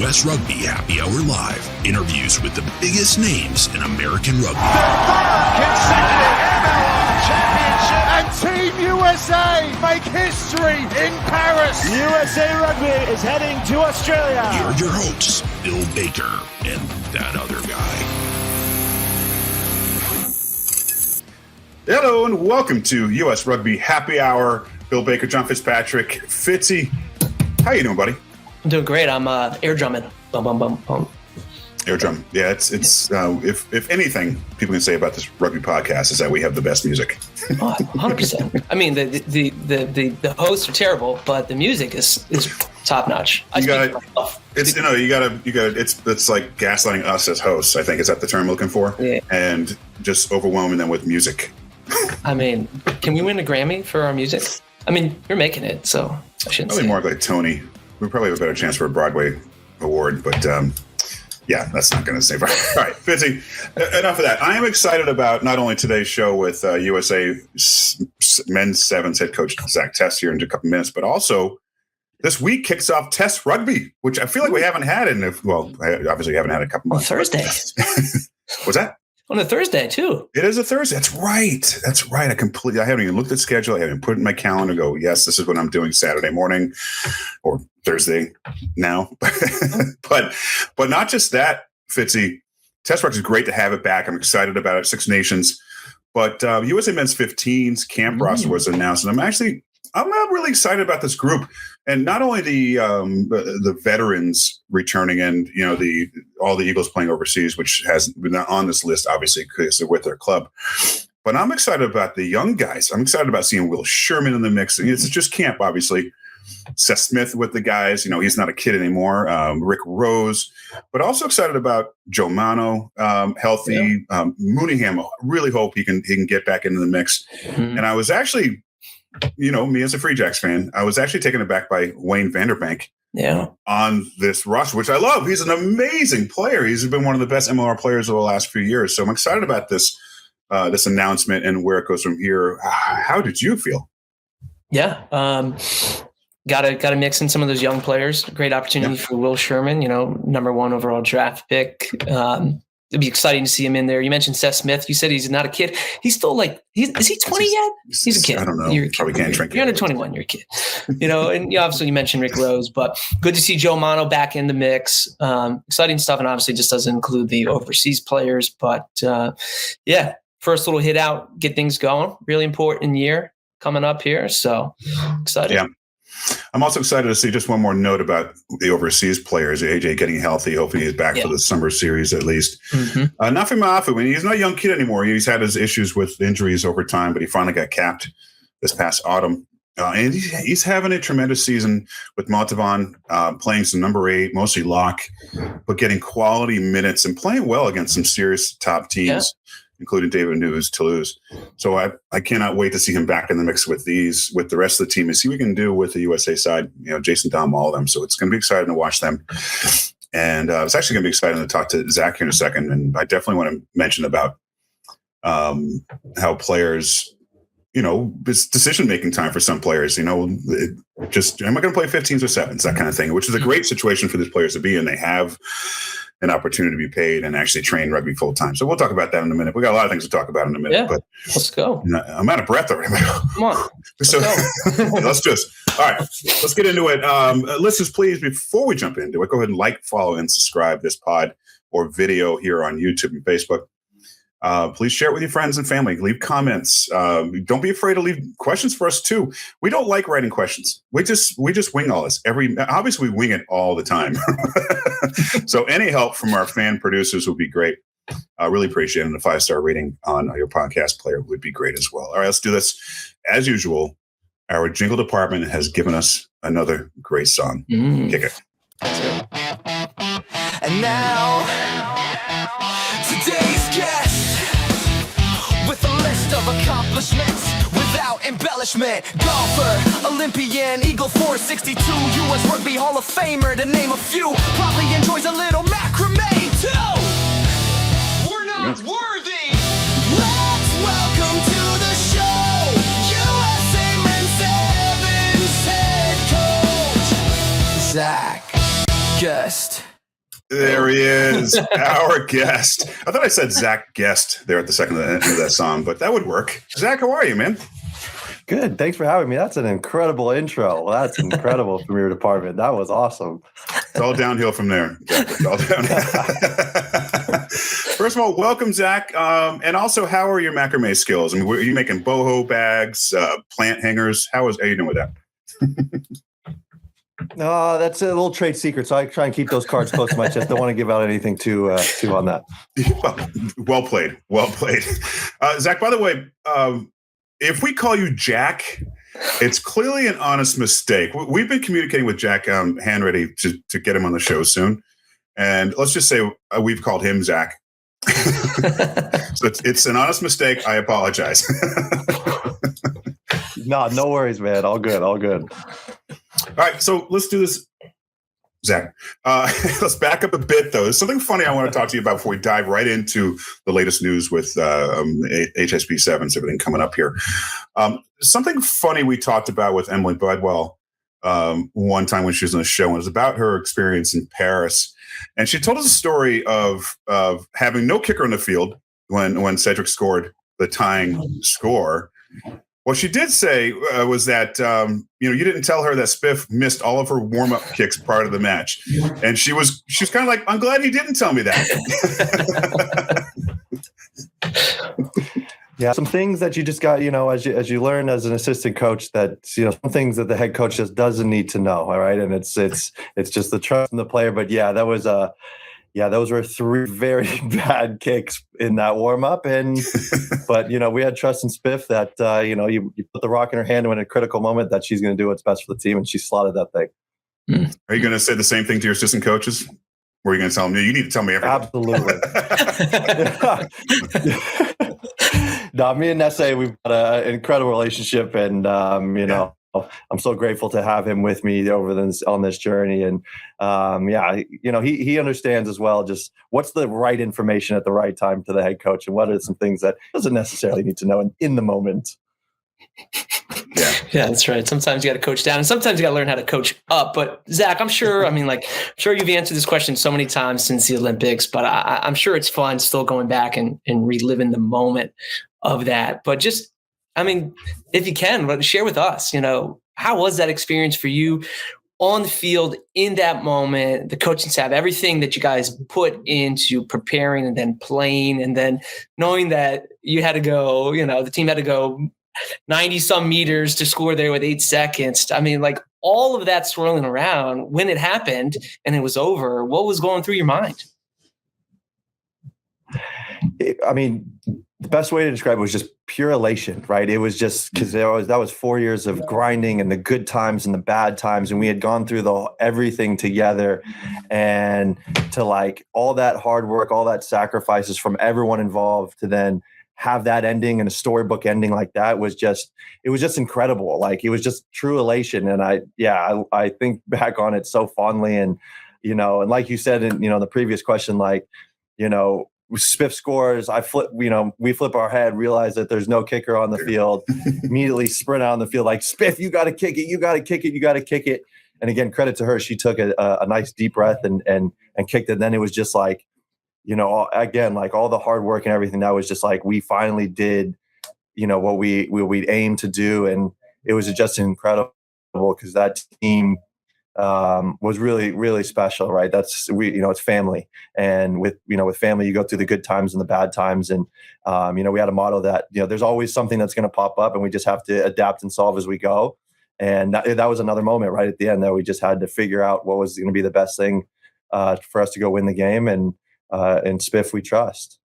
US Rugby Happy Hour Live. Interviews with the biggest names in American rugby. Consecutive MLR Championship, and Team USA make history in Paris. USA Rugby is heading to Australia. Here are your hosts, Bill Baker and that other guy. Hello and welcome to US Rugby Happy Hour. Bill Baker, John Fitzpatrick, Fitzy. How you doing, buddy? I'm doing great. I'm air drumming. Bum, bum, bum, bum. Air drum. Yeah, it's if anything people can say about this rugby podcast is that we have the best music. 100%. I mean, the hosts are terrible, but the music is top notch. It's like gaslighting us as hosts. I think is that the term I'm looking for? Yeah. And just overwhelming them with music. I mean, can we win a Grammy for our music? I mean, you're making it, so I shouldn't Probably say more it. like Tony. We probably have a better chance for a Broadway award, but yeah, that's not going to save. All right, Fitzy, enough of that. I am excited about not only today's show with USA men's sevens head coach Zack Test here in a couple minutes, but also this week kicks off Test Rugby, which I feel like we haven't had obviously haven't had a couple months. On Thursday. What's that? On a Thursday, too. It is a Thursday. That's right. I haven't even looked at the schedule. I haven't put it in my calendar and go, yes, this is what I'm doing Saturday morning or Thursday now. but not just that, Fitzy. Test Rugby is great to have it back. I'm excited about it. Six Nations. But USA Men's 15's camp roster was announced. And I'm really excited about this group. And not only the veterans returning and, all the Eagles playing overseas, which has been on this list, obviously, because they're with their club. But I'm excited about the young guys. I'm excited about seeing Will Sherman in the mix. It's just camp, obviously. Seth Smith with the guys. He's not a kid anymore. Rick Rose. But also excied about Joe Mano, healthy. Yeah. Mooneyham, really hope he can get back into the mix. Mm-hmm. And I was actually... me as a Free Jacks fan, I was actually taken aback by Wayne Vanderbank on this roster, which I love. He's an amazing player. He's been one of the best MLR players over the last few years. So I'm excited about this announcement and where it goes from here. How did you feel? Yeah. Got to mix in some of those young players. Great opportunity for Will Sherman, number 1 overall draft pick. It'd be exciting to see him in there. You mentioned Seth Smith. You said he's not a kid. He's still is he 20 yet? He's a kid. I don't know. You're probably can't drink. You're under 21. You're a kid. And obviously you mentioned Rick Rose, but good to see Joe Mano back in the mix. Exciting stuff, and obviously just doesn't include the overseas players. But first little hit out, get things going. Really important year coming up here. So excited. Yeah. I'm also excited to see just one more note about the overseas players. AJ getting healthy. Hopefully he's back for the summer series at least. Mm-hmm. Nafi Maafu, he's not a young kid anymore. He's had his issues with injuries over time, but he finally got capped this past autumn. And he's having a tremendous season with Montavon playing some number 8, mostly lock, but getting quality minutes and playing well against some serious top teams, including David News, Toulouse. So I cannot wait to see him back in the mix with the rest of the team and see what we can do with the USA side, Jason Dom, all of them. So it's going to be exciting to watch them. And it's actually going to be exciting to talk to Zack here in a second. And I definitely want to mention about how players, it's decision-making time for some players, am I going to play 15s or 7s, that kind of thing, which is a great situation for these players to be in. They have an opportunity to be paid and actually train rugby full time. So we'll talk about that in a minute. We got a lot of things to talk about in a minute, but let's go. I'm out of breath already. Come on. Let's all right, let's get into it. Listeners, please, before we jump into it, go ahead and like, follow, and subscribe this pod or video here on YouTube and Facebook. Please share it with your friends and family. Leave comments. Don't be afraid to leave questions for us too. We don't like writing questions. We just wing all this. Obviously we wing it all the time. So any help from our fan producers would be great. I really appreciate it. And a 5-star rating on your podcast player would be great as well. All right, let's do this. As usual, our jingle department has given us another great song. Kick it. And now, today's guest, with a list of accomplishments without embellishment. Golfer, Olympian, Eagle 462, US Rugby Hall of Famer, to name a few. Probably enjoys a little macrame too. We're not worthy. Let's welcome to the show, USA Men's Sevens head coach, Zack Test. There he is, our guest. I thought I said Zack Guest there at the second end of that song, but that would work. Zack, how are you, man? Good. Thanks for having me. That's an incredible intro. That's incredible from your department. That was awesome. It's all downhill from there. It's all downhill. First of all, welcome, Zack. And also, how are your macrame skills? I mean, are you making boho bags, plant hangers? How are you doing with that? That's a little trade secret, so I try and keep those cards close to my chest. Don't want to give out anything too on that. Well played. Zack, by the way, if we call you Jack, it's clearly an honest mistake. We've been communicating with Jack Hanready to get him on the show soon. And let's just say we've called him Zack. So it's an honest mistake. I apologize. No worries, man. All good. All right, so let's do this, Zack. Let's back up a bit, though. There's something funny I want to talk to you about before we dive right into the latest news with HSP 7s, everything coming up here. Something funny we talked about with Emily Budwell one time when she was on the show, and it was about her experience in Paris. And she told us a story of having no kicker on the field when Cedric scored the tying score. What she did say was that you didn't tell her that Spiff missed all of her warm-up kicks prior to the match, and she was kind of like, "I'm glad you didn't tell me that." Yeah, some things that you just got, as you learn as an assistant coach, that some things that the head coach just doesn't need to know. All right, and it's just the trust in the player. But yeah, those were 3 very bad kicks in that warm up, but we had trust in Spiff that you put the rock in her hand when in a critical moment that she's going to do what's best for the team, and she slotted that thing. Are you going to say the same thing to your assistant coaches? Or are you going to tell them, you need to tell me everything? Absolutely. No, me and Nesse, we've got an incredible relationship, and I'm so grateful to have him with me on this journey. And he understands as well just what's the right information at the right time to the head coach, and what are some things that doesn't necessarily need to know in the moment. Yeah, that's right. Sometimes you got to coach down, and sometimes you got to learn how to coach up. But Zack, I'm sure you've answered this question so many times since the Olympics, but I'm sure it's fun still going back and reliving the moment of that. But just, if you can, share with us, how was that experience for you on the field in that moment, the coaching staff, everything that you guys put into preparing and then playing, and then knowing that you had to go, the team had to go 90 some meters to score there with 8 seconds. All of that swirling around when it happened and it was over. What was going through your mind? The best way to describe it was just pure elation, right? It was just because that was 4 years of grinding and the good times and the bad times, and we had gone through everything together, and to all that hard work, all that sacrifices from everyone involved, to then have that ending and a storybook ending like that it was just incredible. It was just true elation, and I think back on it so fondly, and and like you said in the previous question, Spiff scores, we flip our head, realize that there's no kicker on the field, immediately sprint out on the field like, Spiff, you got to kick it. And again, credit to her. She took a nice deep breath and kicked it. And then it was just again, all the hard work and everything, that was just we finally did, what we'd aimed to do. And it was just incredible because that team was really, really special, right? It's family, and with family, you go through the good times and the bad times. And, we had a motto that, there's always something that's going to pop up, and we just have to adapt and solve as we go. And that was another moment right at the end that we just had to figure out what was going to be the best thing for us to go win the game. And Spiff, we trust.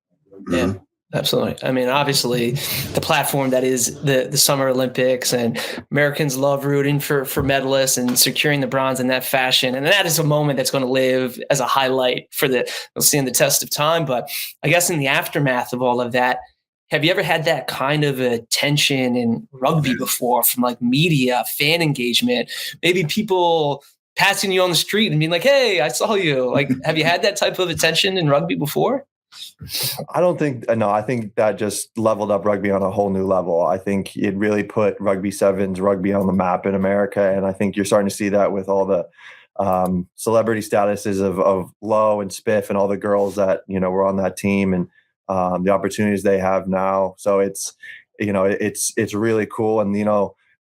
Yeah. Absolutely. Obviously, the platform that is the Summer Olympics, and Americans love rooting for medalists and securing the bronze in that fashion. And that is a moment that's going to live as a highlight we'll see in the test of time. But I guess in the aftermath of all of that, have you ever had that kind of attention in rugby before, from media, fan engagement, maybe people passing you on the street and being like, "Hey, I saw you." Have you had that type of attention in rugby before? I think that just leveled up rugby on a whole new level. I think it really put rugby sevens, rugby on the map in America. And I think you're starting to see that with all the celebrity statuses of Lowe and Spiff and all the girls that, were on that team, and the opportunities they have now. So it's really cool. And,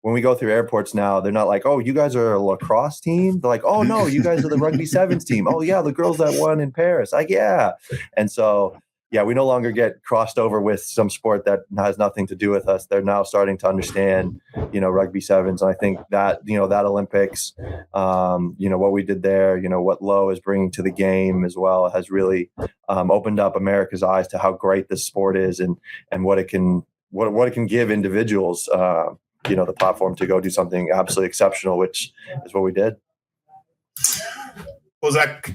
when we go through airports now, they're not like, oh, you guys are a lacrosse team. They're like, oh, no, you guys are the rugby sevens team. Oh, yeah, the girls that won in Paris. Like, yeah. And so, yeah, we no longer get crossed over with some sport that has nothing to do with us. They're now starting to understand, rugby sevens. And I think that, that Olympics, what we did there, what Lowe is bringing to the game as well has really opened up America's eyes to how great this sport is and what it can give individuals, the platform to go do something absolutely exceptional, which is what we did. Well, Zach,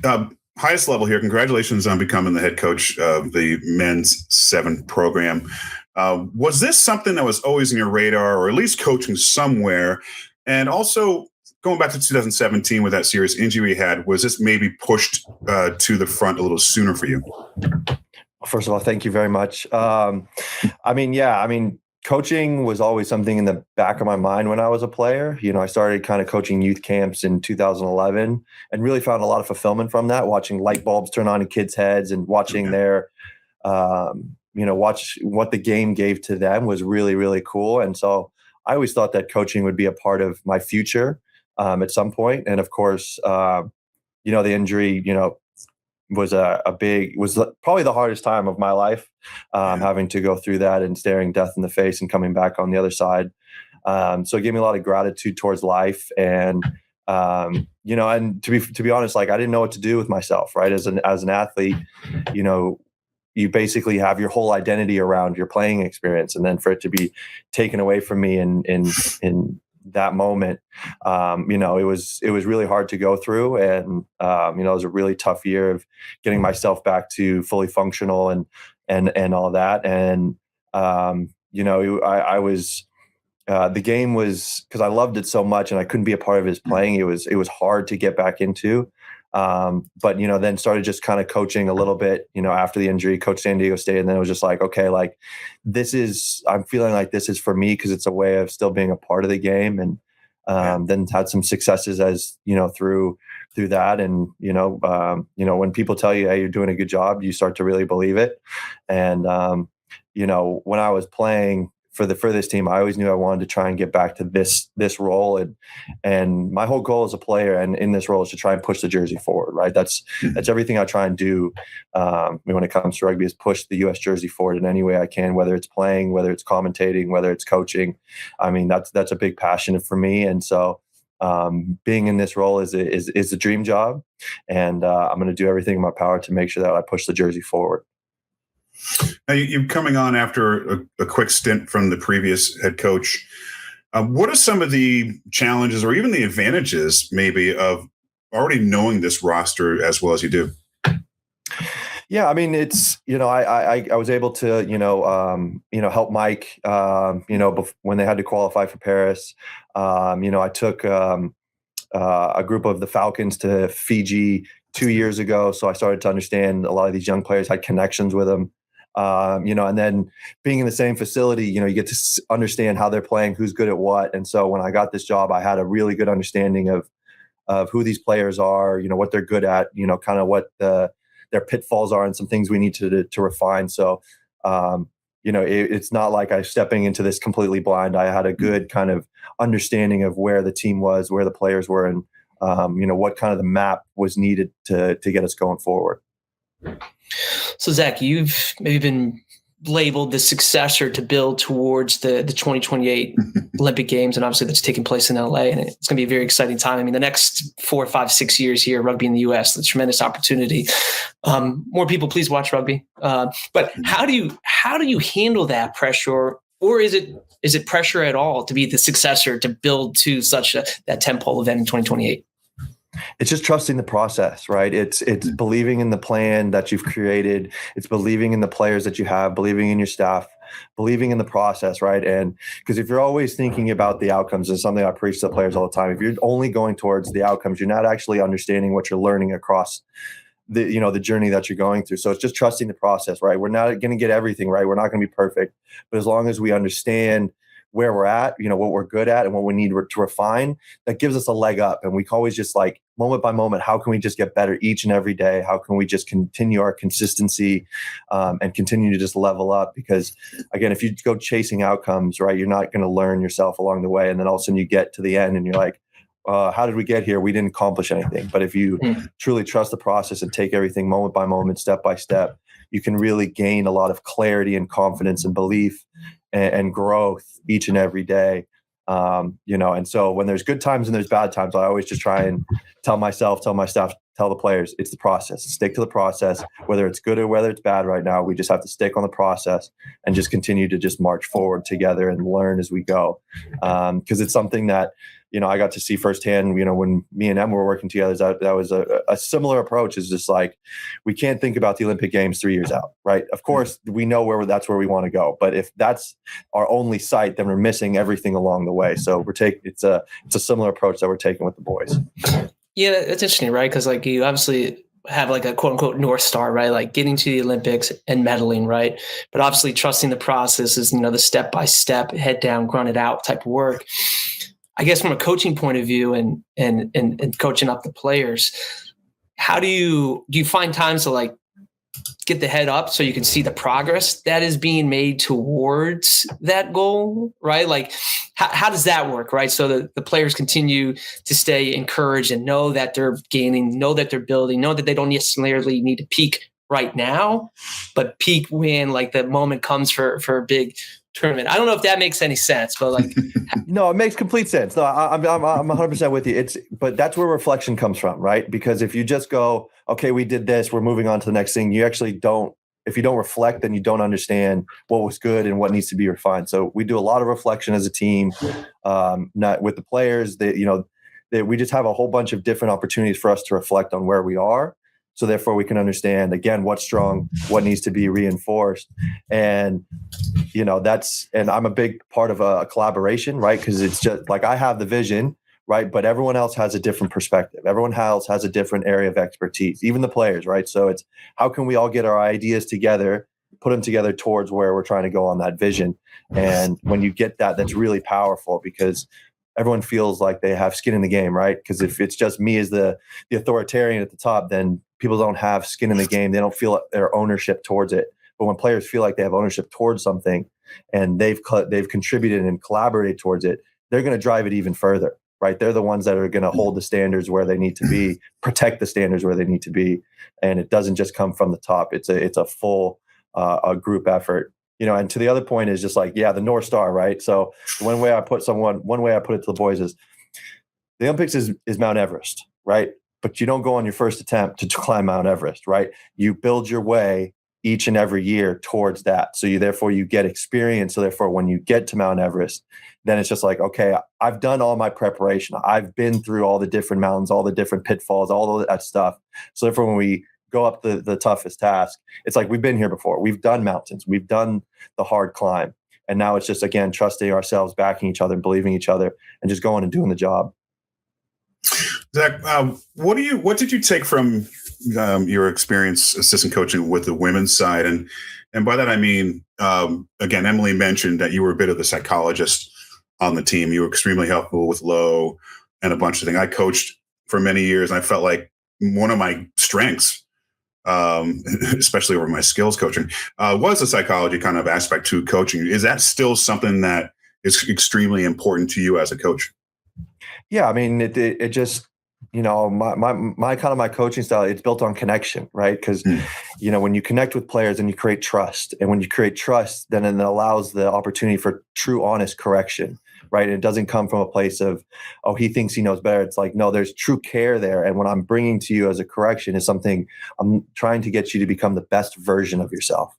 highest level here, congratulations on becoming the head coach of the men's 7 program. Was this something that was always in your radar, or at least coaching somewhere? And also, going back to 2017 with that serious injury you had, was this maybe pushed to the front a little sooner for you? First of all, thank you very much. Coaching was always something in the back of my mind when I was a player. I started kind of coaching youth camps in 2011 and really found a lot of fulfillment from that, watching light bulbs turn on in kids' heads and watching their, watch what the game gave to them was really, really cool. And so I always thought that coaching would be a part of my future at some point. And of course, the injury, was was probably the hardest time of my life, having to go through that and staring death in the face and coming back on the other side. So it gave me a lot of gratitude towards life. And, and to be honest, like I didn't know what to do with myself, right? As an athlete, you basically have your whole identity around your playing experience. And then for it to be taken away from me in that moment, it was really hard to go through. And, it was a really tough year of getting myself back to fully functional and all that. And, I was, the game was, because I loved it so much and I couldn't be a part of his playing. It was hard to get back into. But, then started just kind of coaching a little bit, after the injury, coached San Diego State. And then it was just like, okay, like I'm feeling like this is for me because it's a way of still being a part of the game. And then had some successes as, through that. And, when people tell you, hey, you're doing a good job, you start to really believe it. And, when I was playing for this team, I always knew I wanted to try and get back to this role. And my whole goal as a player and in this role is to try and push the jersey forward, right? That's everything I try and do when it comes to rugby, is push the U.S. jersey forward in any way I can, whether it's playing, whether it's commentating, whether it's coaching. I mean, that's a big passion for me. And so being in this role is a dream job. And I'm going to do everything in my power to make sure that I push the jersey forward. Now, you're coming on after a quick stint from the previous head coach. What are some of the challenges or even the advantages maybe of already knowing this roster as well as you do? Yeah, I mean, it's, I was able to, help Mike, when they had to qualify for Paris. I took a group of the Falcons to Fiji 2 years ago. So I started to understand a lot of these young players, had connections with them. And then being in the same facility, you get to understand how they're playing, who's good at what. And so when I got this job, I had a really good understanding of who these players are, what they're good at, kind of what their pitfalls are and some things we need to refine. So, it's not like I'm stepping into this completely blind. I had a good kind of understanding of where the team was, where the players were, and, what kind of the map was needed to get us going forward. So, Zach, you've maybe been labeled the successor to build towards the 2028 Olympic Games, and obviously that's taking place in LA, and it's going to be a very exciting time. I mean, the next 4, 5, 6 years here, rugby in the US, that's a tremendous opportunity. More people, please watch rugby. But how do you handle that pressure, or is it pressure at all to be the successor to build to such that tentpole event in 2028? It's just trusting the process, right? It's believing in the plan that you've created. It's believing in the players that you have, believing in your staff, believing in the process, right? And because if you're always thinking about the outcomes, is something I preach to the players all the time. If you're only going towards the outcomes, you're not actually understanding what you're learning across the journey that you're going through. So it's just trusting the process, right? We're not going to get everything right. We're not going to be perfect, but as long as we understand where we're at, what we're good at and what we need to refine, that gives us a leg up. And we can always just like moment by moment, how can we just get better each and every day? How can we just continue our consistency and continue to just level up? Because again, if you go chasing outcomes, right, you're not going to learn yourself along the way. And then all of a sudden you get to the end and you're like, how did we get here? We didn't accomplish anything. But if you truly trust the process and take everything moment by moment, step by step, you can really gain a lot of clarity and confidence and belief and growth each and every day. And so when there's good times and there's bad times, I always just try and tell myself, tell my staff, tell the players, it's the process. Stick to the process, whether it's good or whether it's bad right now. We just have to stick on the process and just continue to just march forward together and learn as we go. Because it's something that, I got to see firsthand, when me and Emmy were working together, that was a similar approach. Is just like, we can't think about the Olympic Games 3 years out, right? Of course, we know that's where we want to go. But if that's our only sight, then we're missing everything along the way. So it's a similar approach that we're taking with the boys. Yeah, it's interesting, right? Because like you obviously have like a quote unquote North Star, right? Like getting to the Olympics and medaling, right? But obviously trusting the process is, the step by step, head down, grunt it out type of work. I guess from a coaching point of view and coaching up the players, how do you find times to like get the head up so you can see the progress that is being made towards that goal, right? Like how does that work, right? So that the players continue to stay encouraged and know that they're gaining, know that they're building, know that they don't necessarily need to peak right now, but peak when like the moment comes for a big tournament. I don't know if that makes any sense, but like, no, it makes complete sense. No, I'm 100% with you. But that's where reflection comes from, right? Because if you just go, okay, we did this, we're moving on to the next thing. You actually don't. If you don't reflect, then you don't understand what was good and what needs to be refined. So we do a lot of reflection as a team, not with the players. We just have a whole bunch of different opportunities for us to reflect on where we are. So therefore we can understand, again, what's strong, what needs to be reinforced. And, and I'm a big part of a collaboration, right? Because it's just like I have the vision, right? But everyone else has a different perspective. Everyone else has a different area of expertise, even the players, right? So it's how can we all get our ideas together, put them together towards where we're trying to go on that vision. And when you get that, that's really powerful because everyone feels like they have skin in the game, right? Because if it's just me as the authoritarian at the top, then people don't have skin in the game. They don't feel their ownership towards it. But when players feel like they have ownership towards something and they've contributed and collaborated towards it, they're going to drive it even further, right? They're the ones that are going to hold the standards where they need to be, protect the standards where they need to be. And it doesn't just come from the top. It's a full a group effort. And to the other point is just like, the North Star, right? So one way I put it to the boys is the Olympics is Mount Everest, right? But you don't go on your first attempt to climb Mount Everest, right? You build your way each and every year towards that. So you get experience. So therefore, when you get to Mount Everest, then it's just like, okay, I've done all my preparation. I've been through all the different mountains, all the different pitfalls, all of that stuff. So therefore, when we go up the toughest task, it's like we've been here before. We've done mountains. We've done the hard climb. And now it's just, again, trusting ourselves, backing each other, believing each other, and just going and doing the job. Zack, what did you take from your experience assistant coaching with the women's side? And by that, I mean, again, Emily mentioned that you were a bit of the psychologist on the team. You were extremely helpful with Lowe and a bunch of things. I coached for many years, and I felt like one of my strengths, especially over my skills coaching, was the psychology kind of aspect to coaching. Is that still something that is extremely important to you as a coach? Yeah, I mean, it just, my coaching style, it's built on connection, right? Because, when you connect with players and you create trust, and when you create trust, then it allows the opportunity for true, honest correction, right? It doesn't come from a place of, oh, he thinks he knows better. It's like, no, there's true care there. And what I'm bringing to you as a correction is something I'm trying to get you to become the best version of yourself.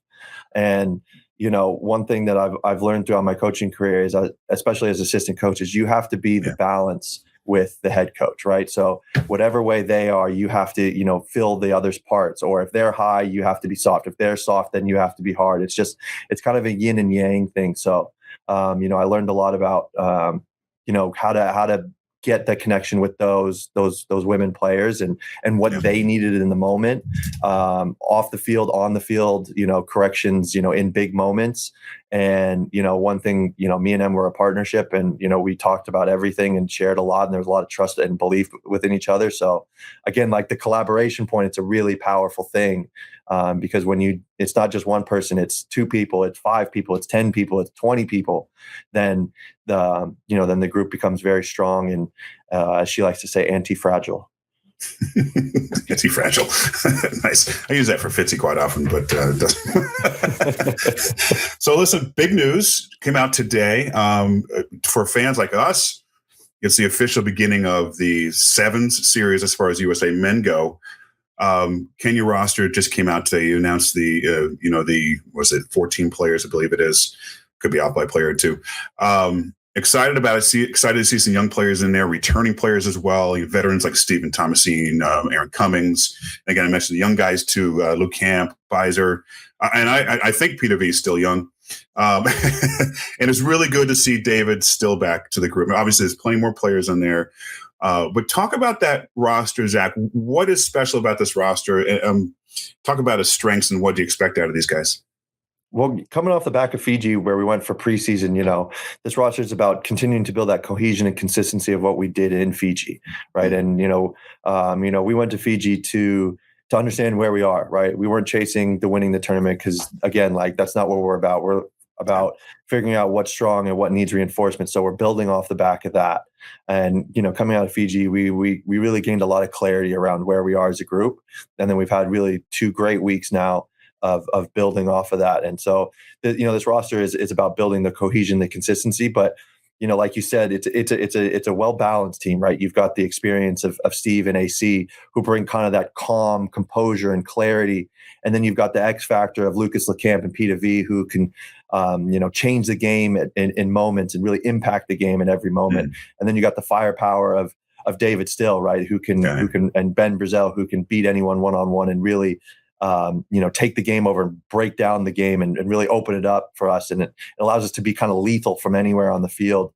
And, one thing that I've learned throughout my coaching career is, especially as assistant coaches, you have to be the balance with the head coach, right? So whatever way they are, you have to, fill the other's parts. Or if they're high, you have to be soft. If they're soft, then you have to be hard. It's kind of a yin and yang thing. So, I learned a lot about, how to get the connection with those women players and what they needed in the moment, off the field, on the field, corrections, in big moments. And, one thing, me and Em were a partnership, and, we talked about everything and shared a lot, and there was a lot of trust and belief within each other. So again, like the collaboration point, it's a really powerful thing, because it's not just one person, it's 2 people, it's 5 people, it's 10 people, it's 20 people, then then the group becomes very strong and, as she likes to say, anti-fragile. Anti-fragile. Nice. I use that for Fitzy quite often, but so listen, big news came out today. For fans like us, it's the official beginning of the Sevens series as far as USA men go. Kenya roster just came out today. You announced was it 14 players, I believe it is. Could be off by a player or 2. Excited about it. Excited to see some young players in there, returning players as well. Veterans like Stephen Thomasine, Aaron Cummings. Again, I mentioned the young guys too, Luke Camp, Beiser. And I think Peter V is still young. And it's really good to see David still back to the group. Obviously, there's plenty more players in there. But talk about that roster, Zach. What is special about this roster? Talk about its strengths and what do you expect out of these guys? Well, coming off the back of Fiji, where we went for preseason, this roster is about continuing to build that cohesion and consistency of what we did in Fiji, right? And we went to Fiji to understand where we are, right? We weren't chasing winning the tournament because, again, like that's not what we're about. We're about figuring out what's strong and what needs reinforcement. So we're building off the back of that. And coming out of Fiji, we really gained a lot of clarity around where we are as a group, and then we've had really 2 great weeks now of building off of that. And so, this roster is about building the cohesion, the consistency. But, like you said, it's a well-balanced team, right? You've got the experience of Steve and AC, who bring kind of that calm, composure, and clarity. And then you've got the X factor of Lucas LeCamp and Peter V, who can, change the game in moments and really impact the game in every moment. And then you got the firepower of David Still, right? Who can, and Ben Brazel, who can beat anyone one-on-one and really, take the game over and break down the game and really open it up for us. And it allows us to be kind of lethal from anywhere on the field.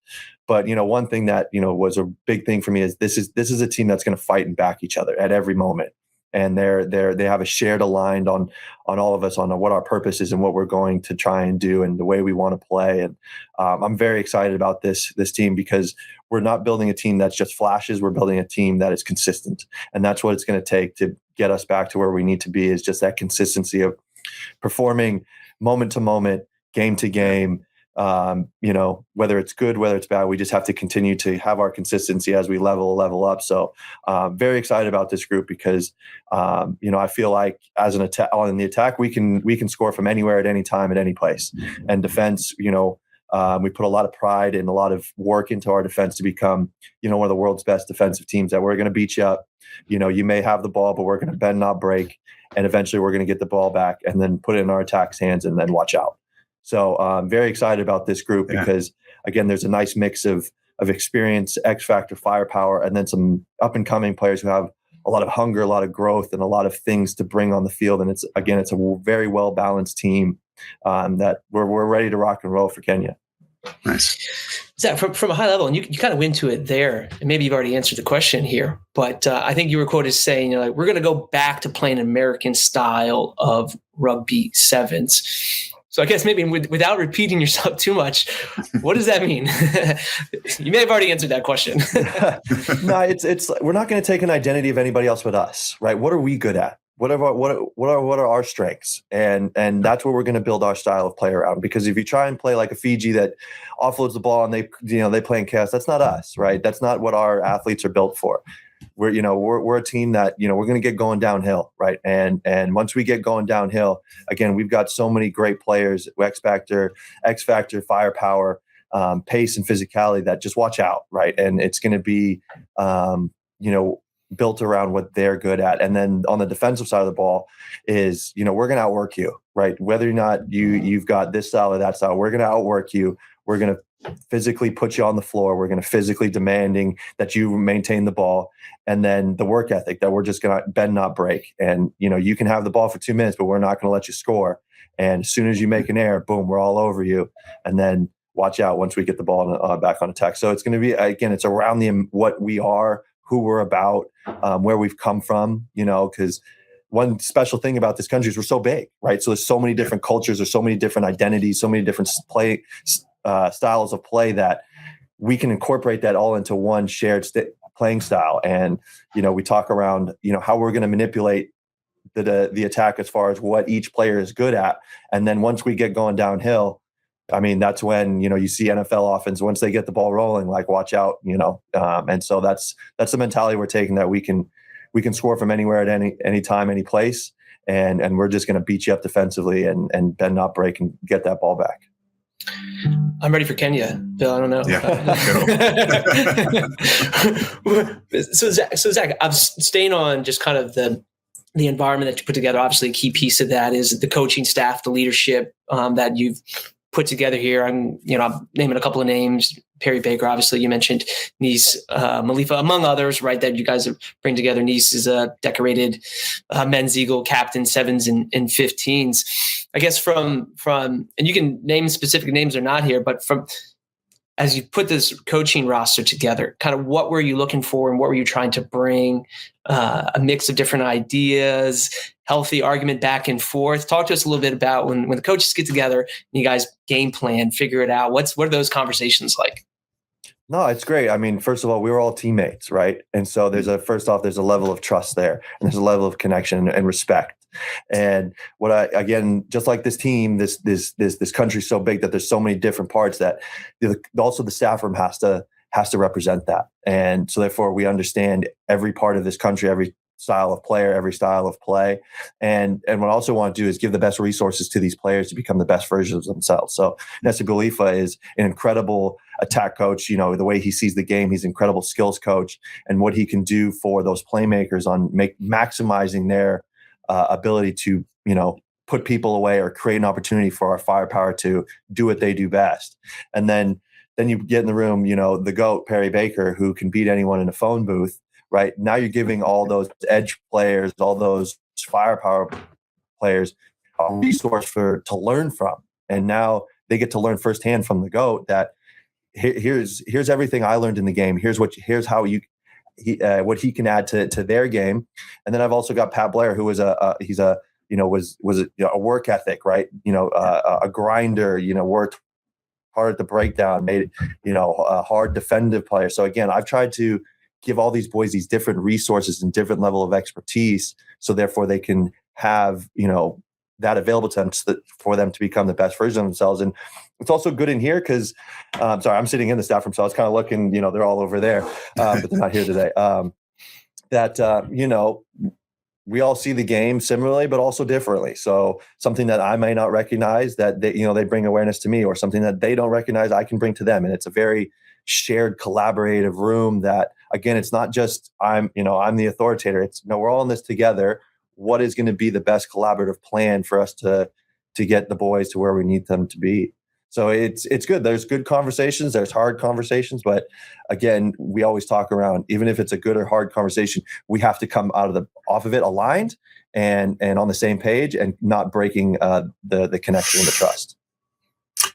But, one thing that, was a big thing for me is this is a team that's going to fight and back each other at every moment. And they have a shared aligned on all of us on what our purpose is and what we're going to try and do and the way we want to play. And I'm very excited about this team because we're not building a team that's just flashes. We're building a team that is consistent. And that's what it's going to take to get us back to where we need to be, is just that consistency of performing moment to moment, game to game. Whether it's good, whether it's bad, we just have to continue to have our consistency as we level up. So very excited about this group because, I feel like as an attack on the attack, we can score from anywhere at any time, at any place. And defense, we put a lot of pride and a lot of work into our defense to become, one of the world's best defensive teams, that we're going to beat you up. You may have the ball, but we're going to bend, not break. And eventually we're going to get the ball back and then put it in our attack's hands and then watch out. So I'm very excited about this group because, again, there's a nice mix of experience, X factor, firepower, and then some up and coming players who have a lot of hunger, a lot of growth, and a lot of things to bring on the field. And it's a very well balanced team that we're ready to rock and roll for Kenya. Nice. Zach, from a high level, and you kind of went to it there, and maybe you've already answered the question here, but I think you were quoted saying, we're going to go back to playing an American style of rugby sevens. So I guess maybe without repeating yourself too much, what does that mean? You may have already answered that question. No, it's we're not going to take an identity of anybody else but us, right? What are we good at? What are our strengths? And that's what we're going to build our style of play around. Because if you try and play like a Fiji that offloads the ball and they play in chaos, that's not us, right? That's not what our athletes are built for. We're a team that, we're going to get going downhill, right? And once we get going downhill, again, we've got so many great players, X factor, firepower, pace and physicality, that just watch out, right? And it's going to be, built around what they're good at. And then on the defensive side of the ball is, we're going to outwork you, right? Whether or not you've got this style or that style, we're going to outwork you. We're going to physically put you on the floor. We're going to physically demanding that you maintain the ball. And then the work ethic that we're just going to bend, not break. And, you can have the ball for 2 minutes, but we're not going to let you score. And as soon as you make an error, boom, we're all over you. And then watch out once we get the ball back on attack. So it's going to be, again, it's around what we are, who we're about, where we've come from, because one special thing about this country is we're so big, right? So there's so many different cultures, there's so many different identities, so many different styles of play that we can incorporate that all into one shared playing style. And, we talk around, how we're going to manipulate the attack as far as what each player is good at. And then once we get going downhill, I mean, that's when, you see NFL offense, once they get the ball rolling, like watch out, and so that's the mentality we're taking, that we can score from anywhere at any time, any place. And we're just going to beat you up defensively and bend not break and get that ball back. I'm ready for Kenya, Bill. I don't know. Yeah. So Zach, I'm staying on just kind of the environment that you put together. Obviously, a key piece of that is the coaching staff, the leadership that you've put together here. I'm naming a couple of names. Perry Baker, obviously, you mentioned Nice, Malifa, among others, right? That you guys bring together. Nice is a decorated men's Eagle captain, 7s and 15s. I guess from and you can name specific names or not here, but from as you put this coaching roster together, kind of what were you looking for and what were you trying to bring? A mix of different ideas, healthy argument back and forth. Talk to us a little bit about when the coaches get together and you guys game plan, figure it out. What are those conversations like? No, it's great. I mean, first of all, we were all teammates, right? And so there's a level of trust there, and there's a level of connection and respect. And again, just like this team, this country's so big that there's so many different parts that also the staff room has to represent that. And so therefore we understand every part of this country, every style of player, every style of play. And what I also want to do is give the best resources to these players to become the best versions of themselves. So Nessa Khalifa is an incredible attack coach. The way he sees the game, he's an incredible skills coach, and what he can do for those playmakers on maximizing their ability to, put people away or create an opportunity for our firepower to do what they do best. And then you get in the room, the GOAT, Perry Baker, who can beat anyone in a phone booth, right? Now you're giving all those edge players, all those firepower players a resource to learn from. And now they get to learn firsthand from the GOAT that here's everything I learned in the game. Here's how what he can add to their game. And then I've also got Pat Blair, who was was a work ethic, right? A grinder, worked hard at the breakdown, made a hard defensive player. So again, I've tried to give all these boys these different resources and different level of expertise, so therefore they can have that available to them for them to become the best version of themselves. And it's also good in here because, sorry, I'm sitting in the staff room, so I was kind of looking, they're all over there, but they're not here today. We all see the game similarly, but also differently. So something that I may not recognize that they bring awareness to me, or something that they don't recognize I can bring to them. And it's a very shared collaborative room that, again, it's not just I'm the authoritator. It's we're all in this together. What is going to be the best collaborative plan for us to get the boys to where we need them to be? So it's good. There's good conversations. There's hard conversations. But again, we always talk around, even if it's a good or hard conversation, we have to come off of it aligned and on the same page, and not breaking the connection and the trust.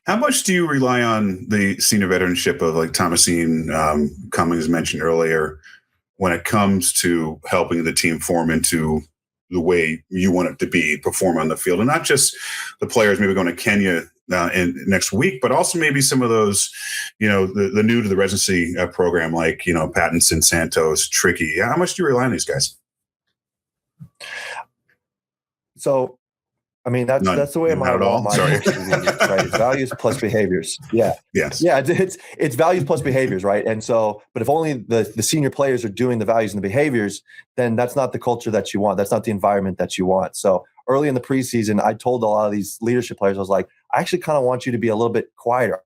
How much do you rely on the senior veteranship of like Thomasine, Cummings mentioned earlier, when it comes to helping the team form into the way you want it to perform on the field? And not just the players maybe going to Kenya in next week, but also maybe some of those, the new to the residency program, like, Pattinson, Santos, Tricky. How much do you rely on these guys? So, I mean, that's the way my right? It's values plus behaviors. Yeah. Yes. Yeah. It's values plus behaviors, right? And so, but if only the senior players are doing the values and the behaviors, then that's not the culture that you want. That's not the environment that you want. So early in the preseason, I told a lot of these leadership players, I was like, I actually kind of want you to be a little bit quieter.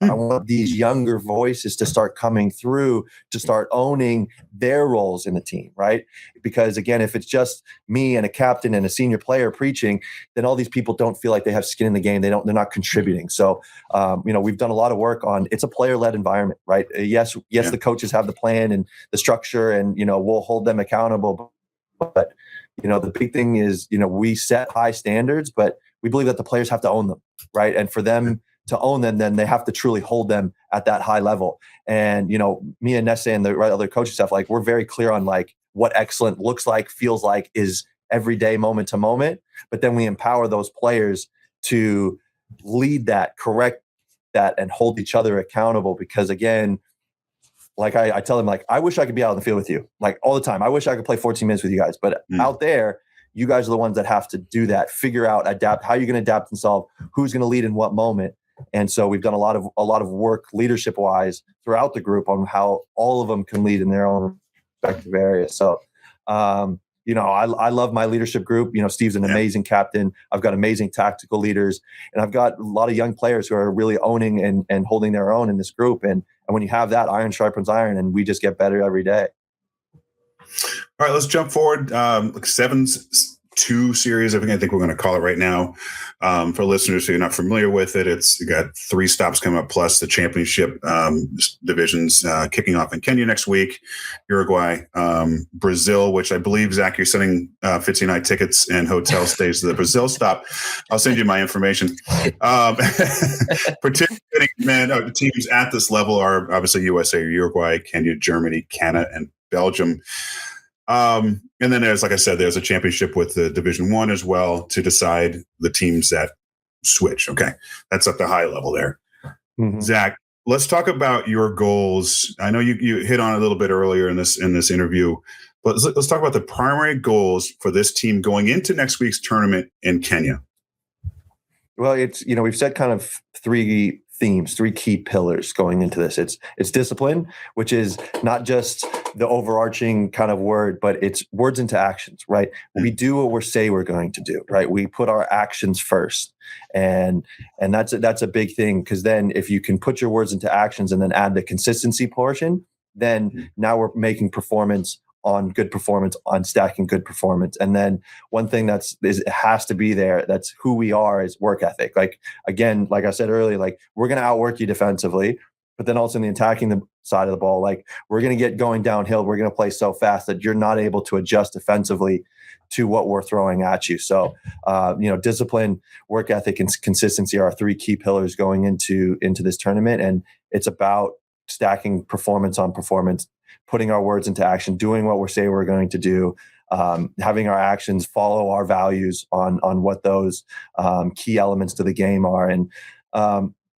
I want these younger voices to start coming through, to start owning their roles in the team, right? Because again, if it's just me and a captain and a senior player preaching, then all these people don't feel like they have skin in the game. They're not contributing. So, we've done a lot of work on, it's a player-led environment, right? Yes, the coaches have the plan and the structure, and, we'll hold them accountable. But, the big thing is, we set high standards, but we believe that the players have to own them, right? And for them to own them, then they have to truly hold them at that high level. And, me and Nessa and the other coaching staff, like, we're very clear on like what excellent looks like, feels like, is every day, moment to moment. But then we empower those players to lead that, correct that, and hold each other accountable. Because again, like I tell them, like, I wish I could be out on the field with you, like, all the time. I wish I could play 14 minutes with you guys, but out there, you guys are the ones that have to do that, figure out, adapt, how you're going to adapt and solve, who's going to lead in what moment. And so we've done a lot of work leadership wise throughout the group on how all of them can lead in their own respective areas. So, I love my leadership group. Steve's an amazing captain. I've got amazing tactical leaders, and I've got a lot of young players who are really owning and holding their own in this group. And when you have that, iron sharpens iron, and we just get better every day. All right, let's jump forward. 7-2 series, I think we're going to call it right now. For listeners who are not familiar with it, you got 3 stops coming up, plus the championship divisions kicking off in Kenya next week, Uruguay, Brazil, which I believe, Zach, you're sending Fitzy and I tickets and hotel stays to the Brazil stop. I'll send you my information. Participating teams at this level are obviously USA, Uruguay, Kenya, Germany, Canada, and Belgium. And then there's a championship with the Division 1 as well to decide the teams that switch. Okay. That's at the high level there. Mm-hmm. Zach, let's talk about your goals. I know you hit on it a little bit earlier in this interview, but let's talk about the primary goals for this team going into next week's tournament in Kenya. Well, it's, we've set kind of 3 themes, 3 key pillars going into this. It's discipline, which is not just the overarching kind of word, but it's words into actions, right? We do what we say we're going to do, right? We put our actions first. And that's a big thing, because then if you can put your words into actions and then add the consistency portion, then now we're making performance on good performance, on stacking good performance. And then one thing it has to be there, that's who we are, is work ethic. Like, again, like I said earlier, like, we're going to outwork you defensively, but then also in the attacking the side of the ball, like, we're going to get going downhill. We're going to play so fast that you're not able to adjust defensively to what we're throwing at you. So, discipline, work ethic, and consistency are our 3 key pillars going into this tournament. And it's about stacking performance on performance, putting our words into action, doing what we're saying we're going to do, having our actions follow our values on what those key elements to the game are. And,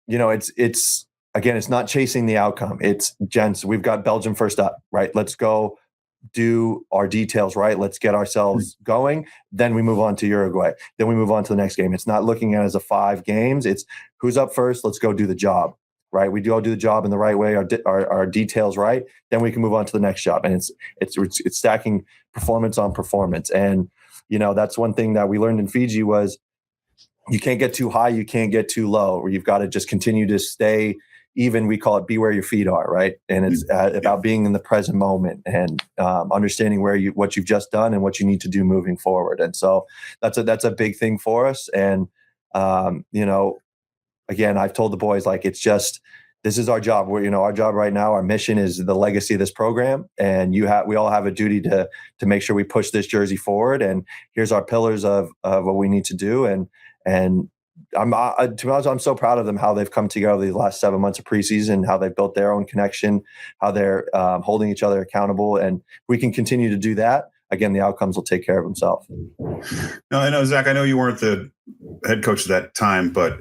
it's again, it's not chasing the outcome. It's, gents, we've got Belgium first up, right? Let's go do our details right. Let's get ourselves going. Then we move on to Uruguay. Then we move on to the next game. It's not looking at it as a 5 games. It's who's up first. Let's go do the job. Right, we do all do the job in the right way, our details right, then we can move on to the next job. And it's stacking performance on performance. And that's one thing that we learned in Fiji was you can't get too high, you can't get too low, or you've got to just continue to stay even. We call it be where your feet are, right? And it's about being in the present moment and understanding what you've just done and what you need to do moving forward. And so that's a big thing for us. And again, I've told the boys, like, it's just, this is our job. Our job right now, our mission is the legacy of this program. And we all have a duty to make sure we push this jersey forward. And here's our pillars of what we need to do. And to be honest, I'm so proud of them, how they've come together these last 7 months of preseason, how they've built their own connection, how they're holding each other accountable. And we can continue to do that. Again, the outcomes will take care of themselves. No, I know, Zach, I know you weren't the head coach at that time, but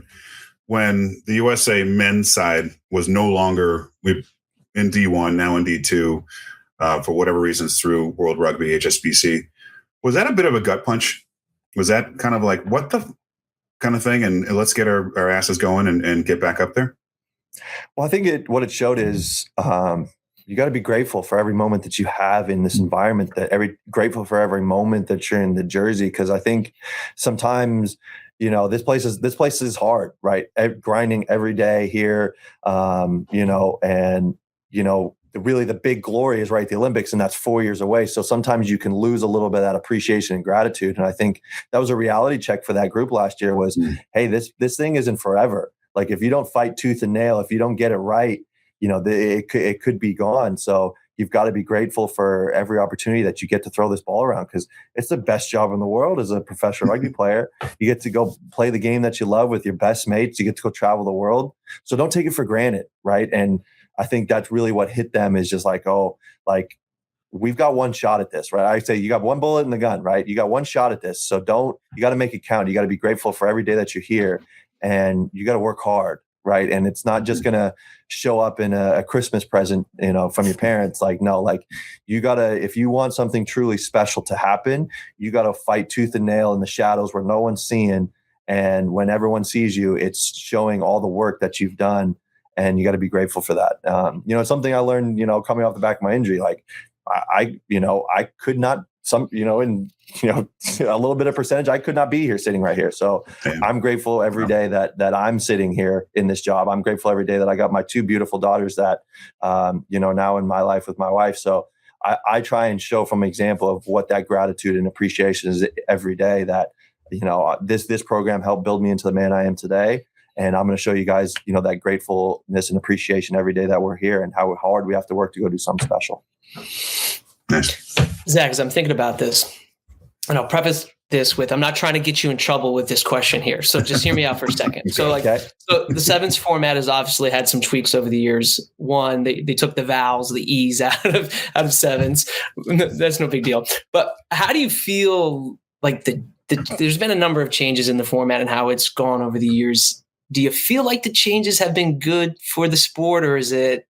when the USA men's side was no longer in D1, now in D2, for whatever reasons through World Rugby, HSBC, was that a bit of a gut punch? Was that kind of like, what the kind of thing, and let's get our asses going and get back up there? Well, I think what it showed is you got to be grateful for every moment that you have in this environment, grateful for every moment that you're in the jersey. Because I think sometimes, this place is hard, right? Grinding every day here, really the big glory is the Olympics, and that's 4 years away. So sometimes you can lose a little bit of that appreciation and gratitude. And I think that was a reality check for that group last year was, hey, this thing isn't forever. Like, if you don't fight tooth and nail, if you don't get it right, it could be gone. So you've got to be grateful for every opportunity that you get to throw this ball around, because it's the best job in the world as a professional rugby player. You get to go play the game that you love with your best mates. You get to go travel the world. So don't take it for granted, right? And I think that's really what hit them, is just like, oh, like, we've got one shot at this, right? I say you got one bullet in the gun, right? You got one shot at this. So you got to make it count. You got to be grateful for every day that you're here, and you got to work hard, right? And it's not just going to show up in a Christmas present, from your parents. Like, no, like, you got to, if you want something truly special to happen, you got to fight tooth and nail in the shadows where no one's seeing. And when everyone sees you, it's showing all the work that you've done, and you got to be grateful for that. It's something I learned, coming off the back of my injury. Like, I could not, in a little bit of percentage, I could not be here sitting right here. So I'm grateful every day that I'm sitting here in this job. I'm grateful every day that I got my two beautiful daughters that, now in my life with my wife. So I try and show from an example of what that gratitude and appreciation is every day, that, this program helped build me into the man I am today. And I'm going to show you guys, that gratefulness and appreciation every day that we're here, and how hard we have to work to go do something special. Zach, as I'm thinking about this, and I'll preface this with, I'm not trying to get you in trouble with this question here. So just hear me out for a second. So so the sevens format has obviously had some tweaks over the years. One, they took the vowels, the E's out of sevens. That's no big deal. But how do you feel like there's been a number of changes in the format and how it's gone over the years? Do you feel like the changes have been good for the sport, or is it,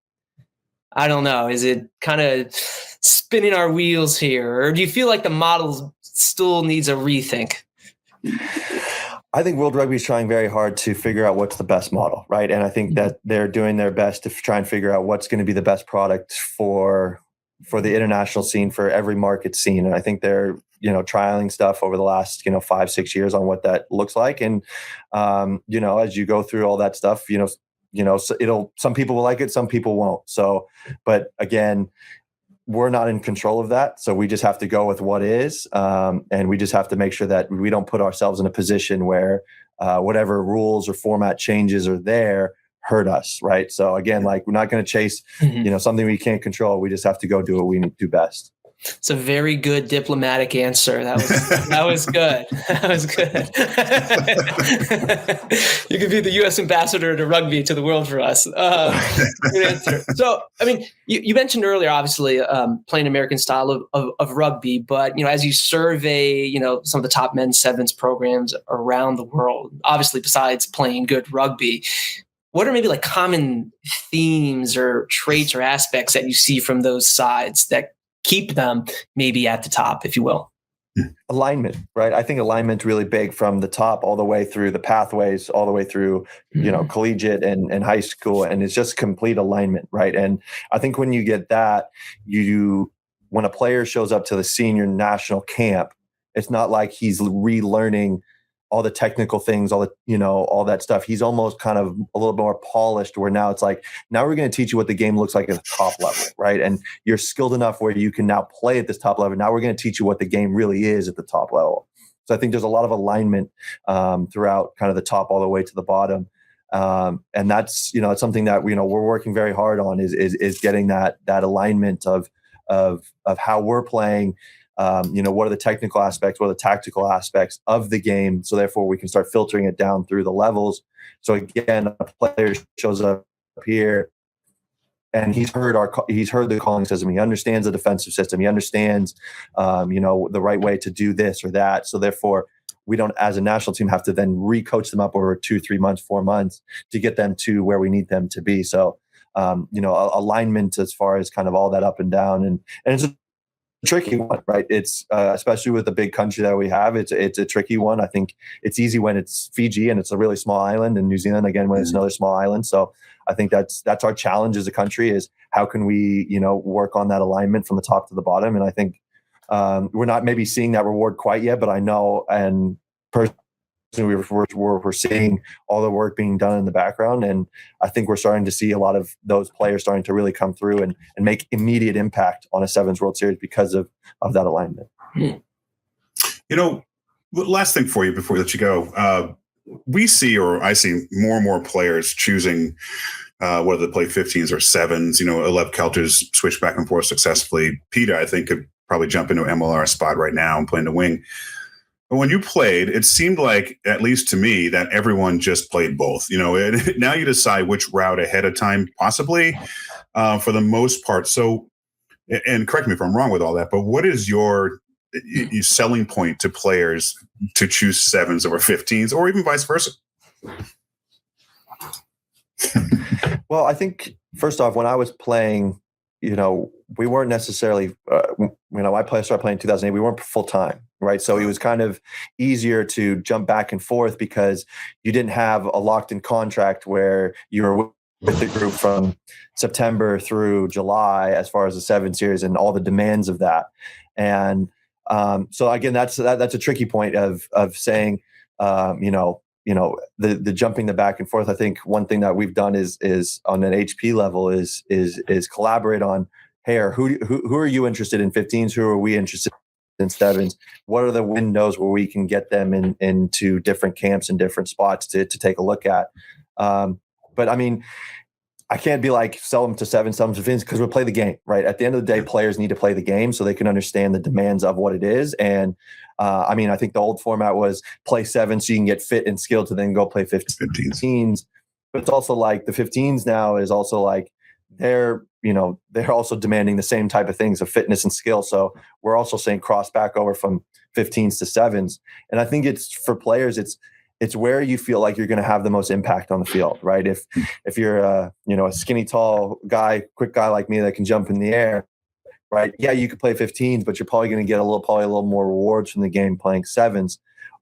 I don't know, is it kind of spinning our wheels here? Or do you feel like the model still needs a rethink? I think World Rugby is trying very hard to figure out what's the best model, right? And I think that they're doing their best to try and figure out what's going to be the best product for the international scene, for every market scene. And I think they're, trialing stuff over the last, 5-6 years on what that looks like. And, as you go through all that stuff, some people will like it, some people won't. So, but again, we're not in control of that. So we just have to go with what is. And we just have to make sure that we don't put ourselves in a position where whatever rules or format changes are there hurt us. Right. So again, like, we're not going to chase, something we can't control. We just have to go do what we need to do best. It's a very good diplomatic answer. That was good. That was good. You could be the U.S. ambassador to rugby to the world for us. Good answer. So, I mean, you mentioned earlier, obviously, playing American style of rugby, but, as you survey, some of the top men's sevens programs around the world, obviously, besides playing good rugby, what are maybe like common themes or traits or aspects that you see from those sides that keep them maybe at the top, if you will? Alignment, right? I think alignment's really big, from the top all the way through the pathways, all the way through, collegiate and high school. And it's just complete alignment, right? And I think when you get that, when a player shows up to the senior national camp, it's not like he's relearning all the technical things, all that stuff. He's almost kind of a little bit more polished, where now it's like, now we're going to teach you what the game looks like at the top level, right? And you're skilled enough where you can now play at this top level. Now we're going to teach you what the game really is at the top level. So I think there's a lot of alignment throughout kind of the top all the way to the bottom. And that's, it's something that, we're working very hard on is getting that alignment of how we're playing. What are the technical aspects, what are the tactical aspects of the game? So therefore we can start filtering it down through the levels. So again, a player shows up here and he's heard the calling system. He understands the defensive system. He understands, the right way to do this or that. So therefore we don't, as a national team, have to then re-coach them up over 2, 3 months, 4 months to get them to where we need them to be. So, alignment as far as kind of all that up and down. And it's a tricky one, right? It's especially with the big country that we have, it's a tricky one. I think it's easy when it's Fiji and it's a really small island, and New Zealand again when it's another small island. So I think that's our challenge as a country, is how can we work on that alignment from the top to the bottom. And I think we're not maybe seeing that reward quite yet, but I know, and personally we're seeing all the work being done in the background, and I think we're starting to see a lot of those players starting to really come through and make immediate impact on a Sevens World Series because of that alignment. Last thing for you before we let you go, I see more and more players choosing whether they play 15s or 7s. Lev Kelter's switched back and forth successfully. Peter, I think, could probably jump into an MLR spot right now and play in the wing. But when you played, it seemed like, at least to me, that everyone just played both. Now you decide which route ahead of time, possibly, for the most part. So, and correct me if I'm wrong with all that, but what is your selling point to players to choose 7s over 15s, or even vice versa? Well, I think first off, when I was playing, we weren't necessarily, I started playing in 2008. We weren't full time, right? So it was kind of easier to jump back and forth because you didn't have a locked in contract where you were with the group from September through July, as far as the 7 series and all the demands of that. And so again, that's a tricky point of saying, the jumping the back and forth. I think one thing that we've done is on an HP level is collaborate on, hey, who are you interested in 15s? Who are we interested in 7s? What are the windows where we can get them into different camps and different spots to take a look at? But I mean, I can't be like, sell them to 7, sell them to 15s, because we'll play the game, right? At the end of the day, players need to play the game so they can understand the demands of what it is. And I think the old format was play 7 so you can get fit and skilled to then go play 15s. But it's also like the 15s now is also like they're also demanding the same type of things of fitness and skill. So we're also saying cross back over from 15s to 7s. And I think it's for players, it's where you feel like you're going to have the most impact on the field, right? If you're a skinny, tall guy, quick guy like me that can jump in the air, right? Yeah, you could play 15s, but you're probably going to get a little more rewards from the game playing 7s,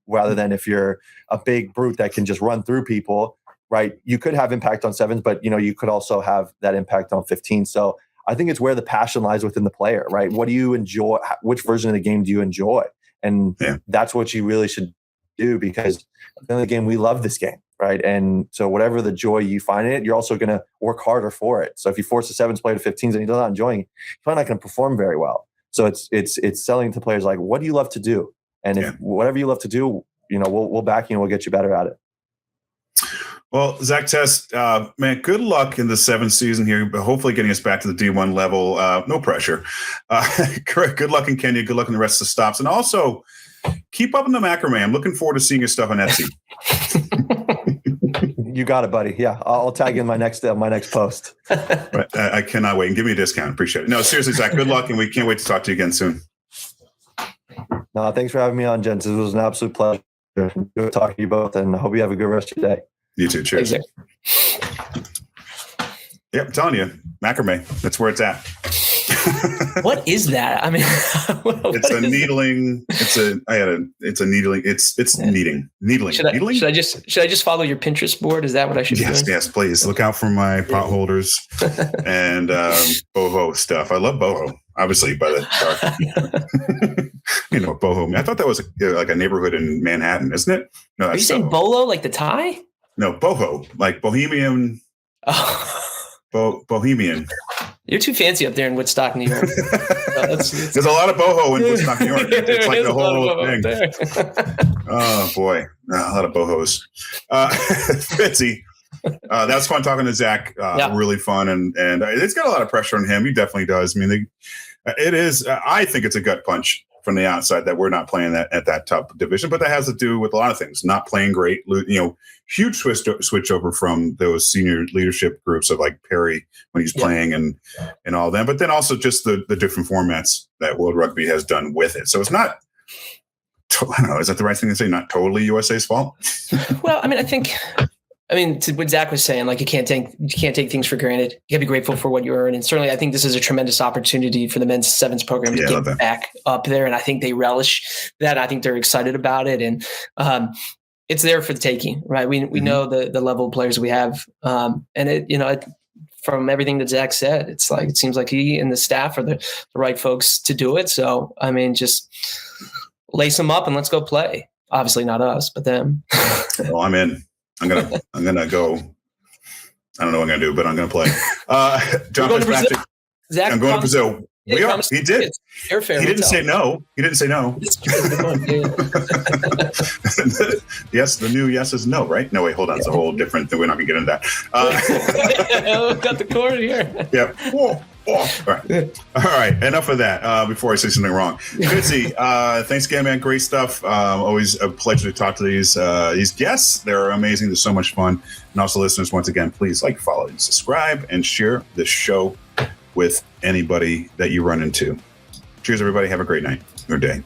rather than if you're a big brute that can just run through people, right? You could have impact on 7s, but you could also have that impact on 15s. So I think it's where the passion lies within the player, right? What do you enjoy? Which version of the game do you enjoy? And that's what you really should do, because at the end of the game, we love this game, right? And so whatever the joy you find in it, you're also going to work harder for it. So if you force a 7s player to 15s and he's not enjoying it, he's probably not going to perform very well. So it's selling to players like, what do you love to do? And if whatever you love to do, we'll back you and we'll get you better at it. Well, Zack Test, man, good luck in the 7th season here, but hopefully getting us back to the D1 level. No pressure. Good luck in Kenya. Good luck in the rest of the stops. And also, keep up in the macrame. I'm looking forward to seeing your stuff on Etsy. You got it, buddy. Yeah, I'll tag you in my next post. Right. I cannot wait. And give me a discount. Appreciate it. No, seriously, Zack, good luck, and we can't wait to talk to you again soon. No, thanks for having me on, gents. It was an absolute pleasure. Good talking to you both, and I hope you have a good rest of your day. You too. Cheers. Yep, I'm telling you, macrame. That's where it's at. What is that? I mean, it's a needling. It's a needling. It's needling. Needling. Should I just follow your Pinterest board? Is that what I should be doing? Yes, please. Look out for my pot holders and boho stuff. I love boho, obviously, by the dark. Boho. I thought that was like a neighborhood in Manhattan, isn't it? No, are you saying bolo like the tie? No, boho, like bohemian. Oh. Bohemian. You're too fancy up there in Woodstock, New York. There's a lot of boho in Woodstock, New York. It's like the whole thing. Oh boy, a lot of bohos. Fitzy, that was fun talking to Zack. Really fun, and it's got a lot of pressure on him. He definitely does. I mean, it is. I think it's a gut punch from the outside that we're not playing that at that top division, but that has to do with a lot of things. Not playing great, huge switch over from those senior leadership groups of like Perry when he's playing and all that, but then also just the different formats that World Rugby has done with it. So it's not, I don't know, is that the right thing to say? Not totally USA's fault? Well, I mean, to what Zack was saying, like you can't take things for granted. You gotta be grateful for what you earn. And certainly I think this is a tremendous opportunity for the men's 7s program to get back up there. And I think they relish that. I think they're excited about it. And it's there for the taking, right? We know the level of players we have. And from everything that Zack said, it seems like he and the staff are the right folks to do it. So, I mean, just lace them up and let's go play. Obviously not us, but them. Well, I'm in. I'm gonna go. I don't know what I'm gonna do, but I'm gonna play. John Fitzpatrick. Zack, I'm going to Brazil. We are. He did. Airfare. He didn't say no. He didn't say no. Yes, the new yes is no, right? No, wait, hold on. It's a whole different thing. We're not going to get into that. Got the cord here. Yeah. Whoa. All right. Enough of that before I say something wrong. Fitzy, thanks again, man. Great stuff. Always a pleasure to talk to these guests. They're amazing. They're so much fun. And also, listeners, once again, please like, follow, and subscribe, and share this show with anybody that you run into. Cheers, everybody. Have a great night or day.